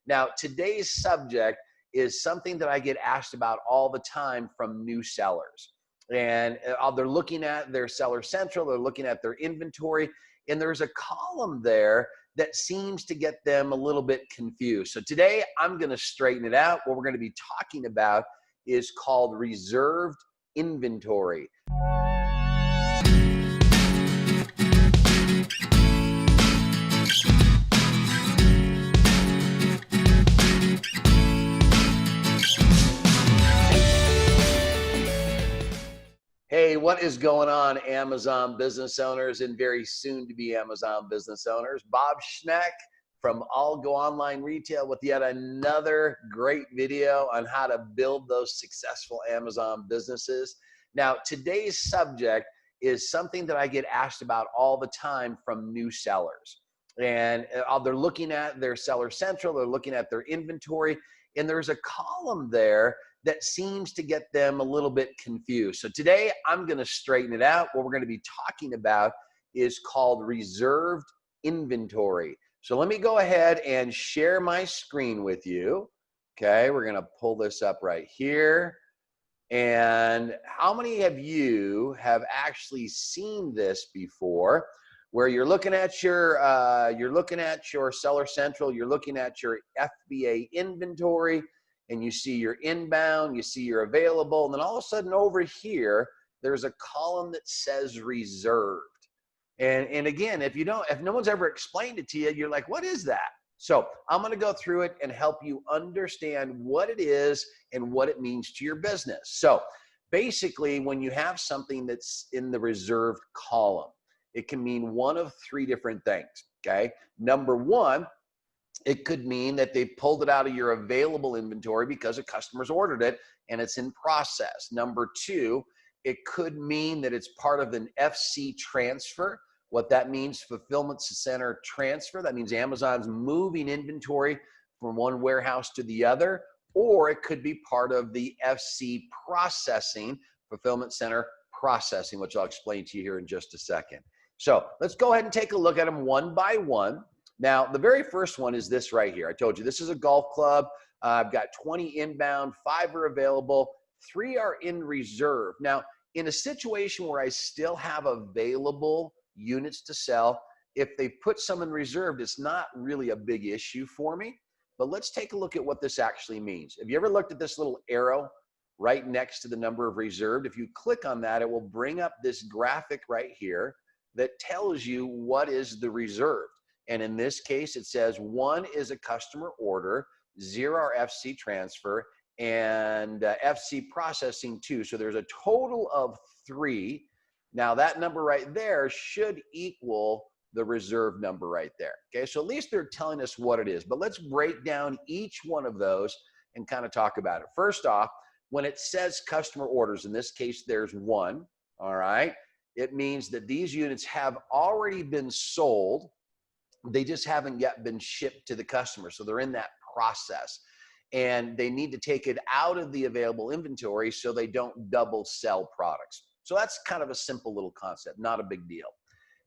Now, today's subject is something that I get asked about all the time from new sellers. And they're looking at their Seller Central, they're looking at their inventory, and there's a column there that seems to get them a little bit confused. So today I'm going to straighten it out. What we're going to be talking about is called reserved inventory. Hey, what is going on, Amazon business owners and very soon to be Amazon business owners? Bob Schneck from ALGO Online Retail with yet another great video on how to build those successful Amazon businesses. Now, today's subject is something that I get asked about all the time from new sellers. And they're looking at their Seller Central, they're looking at their inventory, and there's a column there that seems to get them a little bit confused. So today I'm going to straighten it out. What we're going to be talking about is called reserved inventory. So let me go ahead and share my screen with you. Okay, we're going to pull this up right here. And how many of you have actually seen this before, where you're looking at your Seller Central, you're looking at your FBA inventory, and you see your inbound, you see your available, and then all of a sudden over here, there's a column that says reserved. And again, if no one's ever explained it to you, you're like, what is that? So I'm gonna go through it and help you understand what it is and what it means to your business. So basically, when you have something that's in the reserved column, it can mean one of three different things, okay? Number one, it could mean that they pulled it out of your available inventory because a customer's ordered it and it's in process. Number two, it could mean that it's part of an FC transfer. What that means, fulfillment center transfer. That means Amazon's moving inventory from one warehouse to the other, or it could be part of the FC processing, fulfillment center processing, which I'll explain to you here in just a second. So let's go ahead and take a look at them one by one. Now, the very first one is this right here. I told you this is a golf club. I've got 20 inbound, 5 are available, 3 are in reserve. Now, in a situation where I still have available units to sell, if they put some in reserved, it's not really a big issue for me. But let's take a look at what this actually means. Have you ever looked at this little arrow right next to the number of reserved? If you click on that, it will bring up this graphic right here that tells you what is the reserved. And in this case, it says 1 is a customer order, 0 are FC transfer, and FC processing 2. So there's a total of 3. Now that number right there should equal the reserve number right there. Okay, so at least they're telling us what it is. But let's break down each one of those and kind of talk about it. First off, when it says customer orders, in this case, there's 1, all right? It means that these units have already been sold. They just haven't yet been shipped to the customer. So they're in that process and they need to take it out of the available inventory so they don't double sell products. So that's kind of a simple little concept, not a big deal.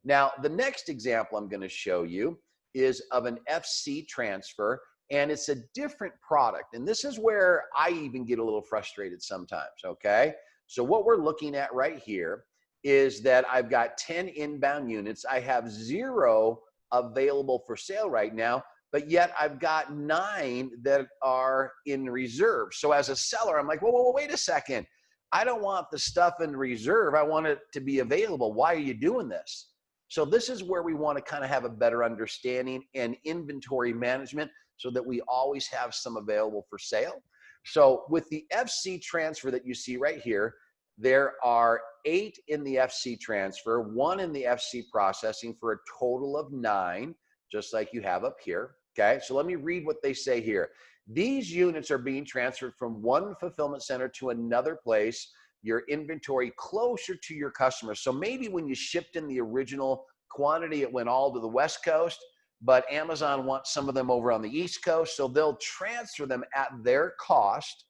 Now, the next example I'm going to show you is of an FC transfer, and it's a different product. And this is where I even get a little frustrated sometimes, okay? So what we're looking at right here is that I've got 10 inbound units. I have 0 available for sale right now, but yet I've got 9 that are in reserve. So as a seller, I'm like, whoa, wait a second. I don't want the stuff in reserve. I want it to be available. Why are you doing this? So this is where we want to kind of have a better understanding and inventory management so that we always have some available for sale. So with the FC transfer that you see right here, there are 8 in the FC transfer, 1 in the FC processing for a total of 9, just like you have up here. Okay, so let me read what they say here. These units are being transferred from one fulfillment center to another place, your inventory closer to your customers. So maybe when you shipped in the original quantity, it went all to the West Coast, but Amazon wants some of them over on the East Coast, so they'll transfer them at their cost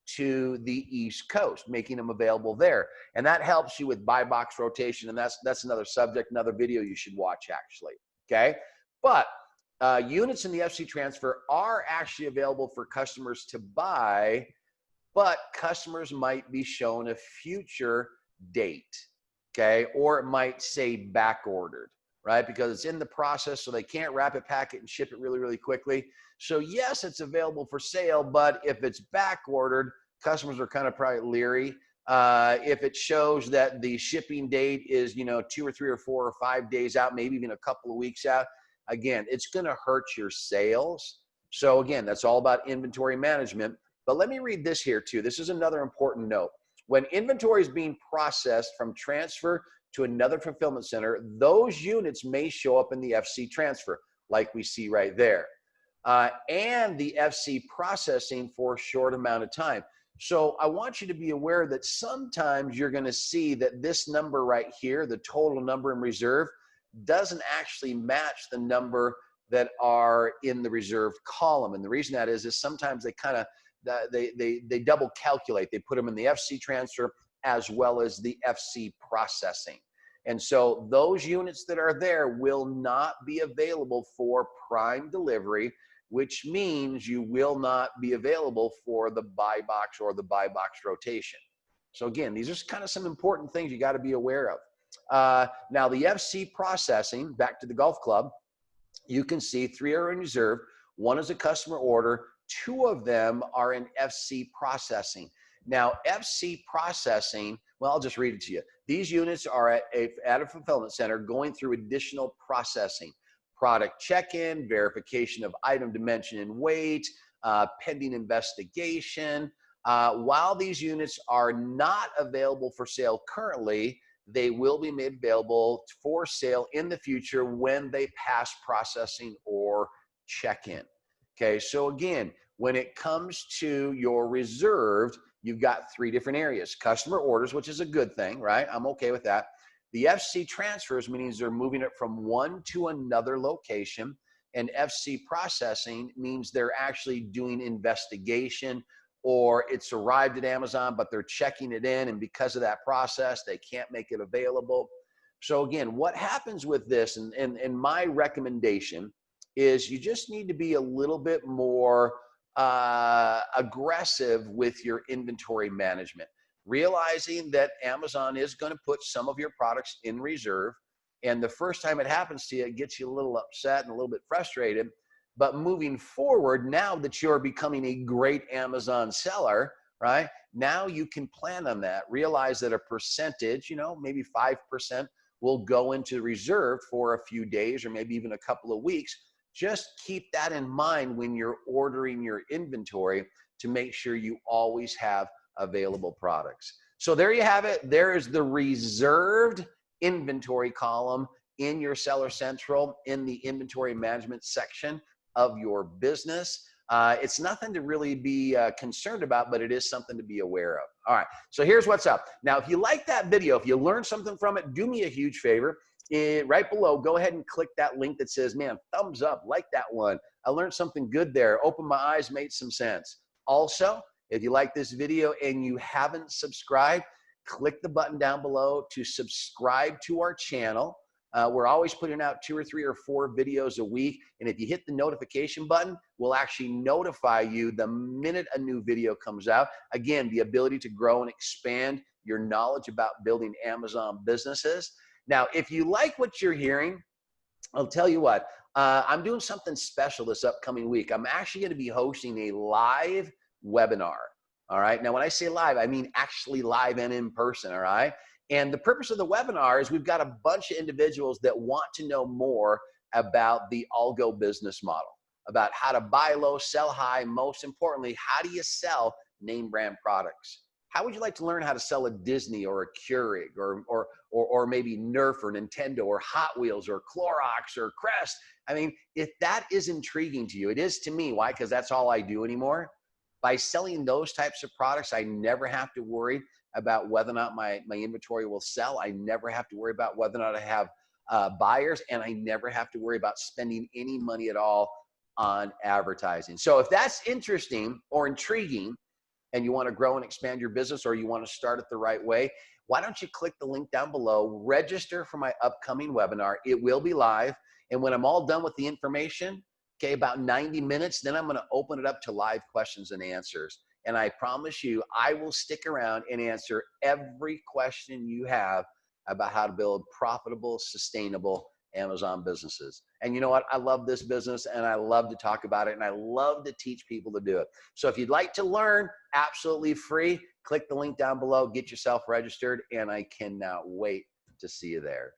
to the East Coast, making them available there. And that helps you with buy box rotation. And that's another subject, another video you should watch actually. Okay. But units in the FC transfer are actually available for customers to buy, but customers might be shown a future date, okay? Or it might say back ordered, right? Because it's in the process, so they can't rapid pack it and ship it really, really quickly. So yes, it's available for sale, but if it's back ordered, customers are kind of probably leery. If it shows that the shipping date is, 2 or 3 or 4 or 5 days out, maybe even a couple of weeks out, again, it's going to hurt your sales. So again, that's all about inventory management. But let me read this here too. This is another important note. When inventory is being processed from transfer to another fulfillment center, those units may show up in the FC transfer, like we see right there, and the FC processing for a short amount of time. So I want you to be aware that sometimes you're going to see that this number right here, the total number in reserve, doesn't actually match the number that are in the reserved column. And the reason that is sometimes they kind of they double calculate. They put them in the FC transfer as well as the FC processing. And so those units that are there will not be available for prime delivery, which means you will not be available for the buy box or the buy box rotation. So again, these are kind of some important things you got to be aware of. Now the FC processing, back to the golf club, you can see 3 are in reserve, 1 is a customer order, 2 of them are in FC processing. Now, FC processing, well, I'll just read it to you. These units are at a fulfillment center going through additional processing, product check-in, verification of item dimension and weight, pending investigation. While these units are not available for sale currently, they will be made available for sale in the future when they pass processing or check-in. Okay, so again, when it comes to your reserved, you've got 3 different areas. Customer orders, which is a good thing, right? I'm okay with that. The FC transfers means they're moving it from one to another location, and FC processing means they're actually doing investigation, or it's arrived at Amazon, but they're checking it in, and because of that process, they can't make it available. So again, what happens with this, and my recommendation is you just need to be a little bit more aggressive with your inventory management, realizing that Amazon is going to put some of your products in reserve. And the first time it happens to you, it gets you a little upset and a little bit frustrated. But moving forward, now that you're becoming a great Amazon seller, right? Now you can plan on that. Realize that a percentage, maybe 5% will go into reserve for a few days or maybe even a couple of weeks. Just keep that in mind when you're ordering your inventory to make sure you always have available products. So there you have it. There is the reserved inventory column in your Seller Central in the inventory management section of your business. It's nothing to really be concerned about, but it is something to be aware of. All right, so here's what's up. Now, if you like that video, if you learned something from it, do me a huge favor. Right below, go ahead and click that link that says, man, thumbs up, like that one. I learned something good there. Opened my eyes, made some sense. Also, if you like this video and you haven't subscribed, click the button down below to subscribe to our channel. We're always putting out 2 or 3 or 4 videos a week. And if you hit the notification button, we'll actually notify you the minute a new video comes out. Again, the ability to grow and expand your knowledge about building Amazon businesses. Now, if you like what you're hearing, I'll tell you what, I'm doing something special this upcoming week. I'm actually going to be hosting a live webinar. All right. Now, when I say live, I mean actually live and in person. All right. And the purpose of the webinar is we've got a bunch of individuals that want to know more about the ALGO business model, about how to buy low, sell high. Most importantly, how do you sell name brand products? How would you like to learn how to sell a Disney or a Keurig or maybe Nerf or Nintendo or Hot Wheels or Clorox or Crest? I mean, if that is intriguing to you, it is to me. Why? Because that's all I do anymore. By selling those types of products, I never have to worry about whether or not my inventory will sell. I never have to worry about whether or not I have buyers, and I never have to worry about spending any money at all on advertising. So if that's interesting or intriguing, and you want to grow and expand your business, or you want to start it the right way, why don't you click the link down below, register for my upcoming webinar. It will be live. And when I'm all done with the information, okay, about 90 minutes. Then I'm going to open it up to live questions and answers. And I promise you, I will stick around and answer every question you have about how to build profitable, sustainable Amazon businesses. And you know what? I love this business and I love to talk about it and I love to teach people to do it. So if you'd like to learn absolutely free, click the link down below, get yourself registered, and I cannot wait to see you there.